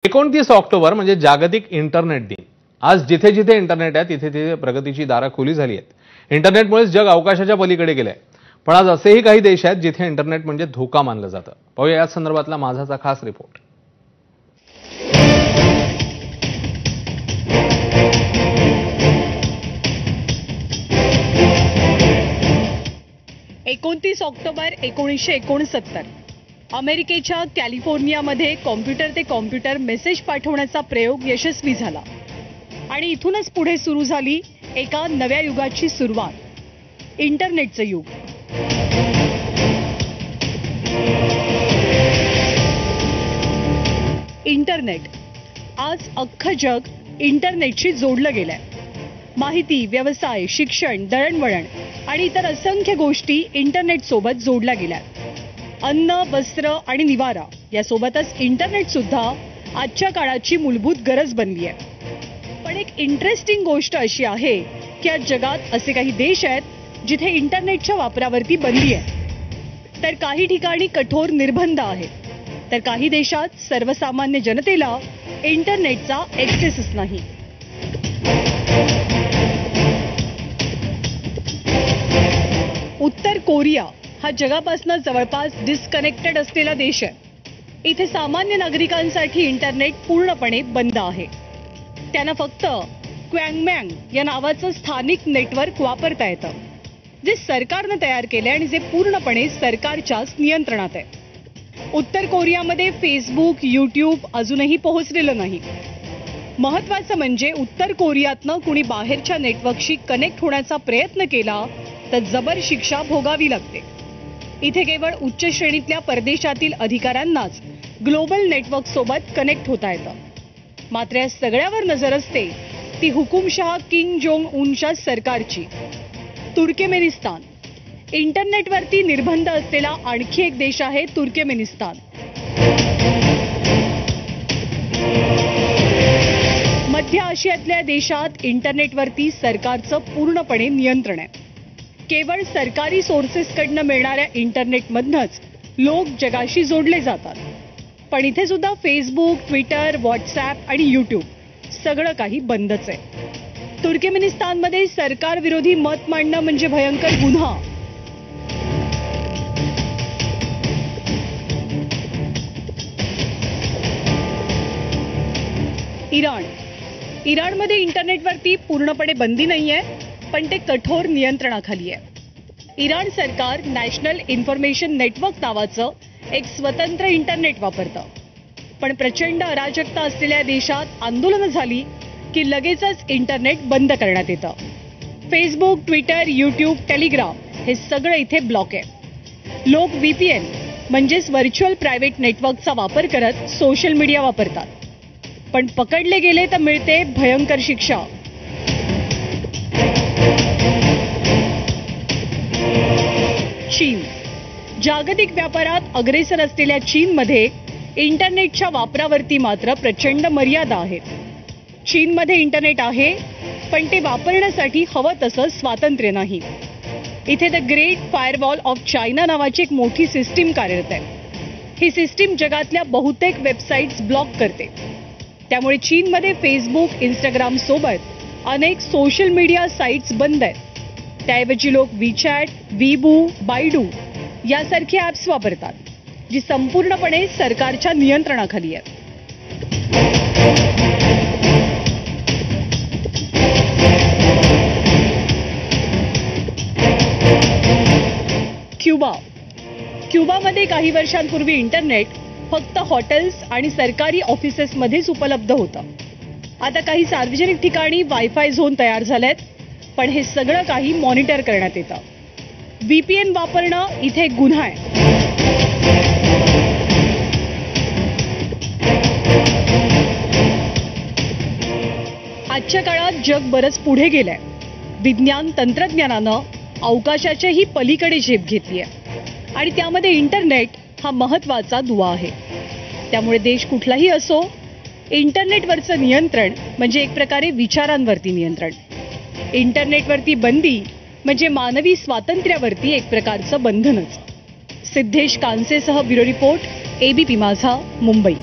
29 October म्हणजे जागतिक internet दिन। आज जिथे जिथे इंटरनेट आहे तिथे तिथे प्रगतीची दारं खुली झाली आहेत। इंटरनेटमुळे जग अवकाशाच्या पलीकडे गेलंय। पण आज असेही काही देश आहेत जिथे इंटरनेट म्हणजे धोका मानलं जातं। पाहूया या संदर्भातला माझाचा खास रिपोर्ट। एकोणतीस ऑक्टोबर 1969 अमेरिकेच्या कॅलिफोर्नियामध्ये कॉम्प्युटर ते कॉम्प्युटर मेसेज पाठवण्याचा प्रयोग यशस्वी झाला आणि इथूनच पुढे सुरू झाली एका नव्या युगाची सुरुवात, इंटरनेटचं युग। इंटरनेट आज अख्खं जग इंटरनेटशी जोडलं गेलंय। माहिती, व्यवसाय, शिक्षण, दळणवळण आणि इतर असंख्य गोष्टी इंटरनेट सोबत जोडल्या गेल्यात। अन्न, वस्त्र आणि निवारा यासोबतच इंटरनेट सुद्धा आजच्या काळाची मूलभूत गरज बनली आहे। पण एक इंटरेस्टिंग गोष्ट अशी आहे की आज जगात असे काही देश आहेत जिथे इंटरनेटच्या वापरावरती बंदी आहे, तर काही ठिकाणी कठोर निर्बंध आहेत, तर काही देशात सर्वसामान्य जनतेला इंटरनेटचा ऍक्सेसच नाही। उत्तर कोरिया हा जगापासून जवळपास डिस्कनेक्टेड असलेला देश आहे। इथे सामान्य नागरिकांसाठी इंटरनेट पूर्णपणे बंद आहे। त्यांना फक्त क्वँगमँग या नावाचं स्थानिक नेटवर्क वापरता येतं, जे सरकारनं तयार केलंय आणि जे पूर्णपणे सरकारच्याच नियंत्रणात आहे। उत्तर कोरियामध्ये फेसबुक, यूट्यूब अजूनही पोहोचलेलं नाही। महत्वाचं म्हणजे उत्तर कोरियातनं कुणी बाहेरच्या नेटवर्कशी कनेक्ट होण्याचा प्रयत्न केला तर जबर शिक्षा भोगावी लागते। इथे केवळ उच्च श्रेणीतल्या परदेशातील अधिकाऱ्यांनाच ग्लोबल नेटवर्क सोबत कनेक्ट होता येतं। मात्र या सगळ्यावर नजर असते ती हुकुमशहा किम जोंग उनच्या सरकारची। तुर्कमेनिस्तान इंटरनेटवरती निर्बंध असलेला आणखी एक देश आहे तुर्कमेनिस्तान। मध्य आशियातल्या देशात इंटरनेटवरती सरकारचं पूर्णपणे नियंत्रण आहे। केवळ सरकारी सोर्सेसकडनं मिळणाऱ्या इंटरनेटमधनंच लोक जगाशी जोडले जातात। पण इथे सुद्धा फेसबुक, ट्विटर, व्हॉट्सॲप आणि यूट्यूब सगळं काही बंदच आहे। तुर्कमेनिस्तानमध्ये सरकारविरोधी मत मांडणं म्हणजे भयंकर गुन्हा। इराणमध्ये इंटरनेटवरती पूर्णपणे बंदी नाहीये, पण ते कठोर नियंत्रणाखाली आहे। इराण सरकार नॅशनल इन्फॉर्मेशन नेटवर्क नावाचं एक स्वतंत्र इंटरनेट वापरतं। पण प्रचंड अराजकता असलेल्या देशात आंदोलनं झाली की लगेचच इंटरनेट बंद करण्यात येतं। फेसबुक, ट्विटर, यूट्यूब, टेलिग्राम हे सगळं इथे ब्लॉक आहे। लोक VPN म्हणजेच व्हर्च्युअल प्रायव्हेट नेटवर्कचा वापर करत सोशल मीडिया वापरतात, पण पकडले गेले तर मिळते भयंकर शिक्षा। चीन जागतिक व्यापारात अग्रेसर असलेल्या चीनमध्ये इंटरनेटच्या वापरावरती मात्र प्रचंड मर्यादा आहेत। चीनमध्ये इंटरनेट आहे, पण ते वापरण्यासाठी हवं तसं स्वातंत्र्य नाही। इथे the great firewall of China नावाची एक मोठी सिस्टीम कार्यरत आहे। ही सिस्टीम जगातल्या बहुतेक वेबसाईट्स ब्लॉक करते। त्यामुळे चीनमध्ये फेसबुक, इंस्टाग्राम सोबत अनेक सोशल मीडिया साईट्स बंद आहेत। त्याऐवजी लोक WeChat, Weibo, Baidu यासारखी ॲप्स वापरतात, जी संपूर्णपणे सरकारच्या नियंत्रणाखाली आहेत। क्युबामध्ये काही वर्षांपूर्वी इंटरनेट फक्त हॉटेल्स आणि सरकारी ऑफिसेसमध्येच उपलब्ध होतं। आता काही सार्वजनिक ठिकाणी वायफाय झोन तयार झालेत, पण हे सगळं काही मॉनिटर करण्यात येतं। VPN वापरणं इथे गुन्हा आहे। आजच्या काळात जग बरंच पुढे गेलंय। विज्ञान तंत्रज्ञानानं अवकाशाच्याही पलीकडे झेप घेतली आहे आणि त्यामध्ये इंटरनेट हा महत्वाचा दुवा आहे। त्यामुळे देश कुठलाही असो, इंटरनेटवरचं नियंत्रण म्हणजे एक प्रकारे विचारांवरती नियंत्रण। इंटरनेटवरती बंदी म्हणजे मानवी स्वातंत्र्यावरती एक प्रकारचं बंधनच। सिद्धेश कांसेसह ब्युरो रिपोर्ट, ABP माझा, मुंबई।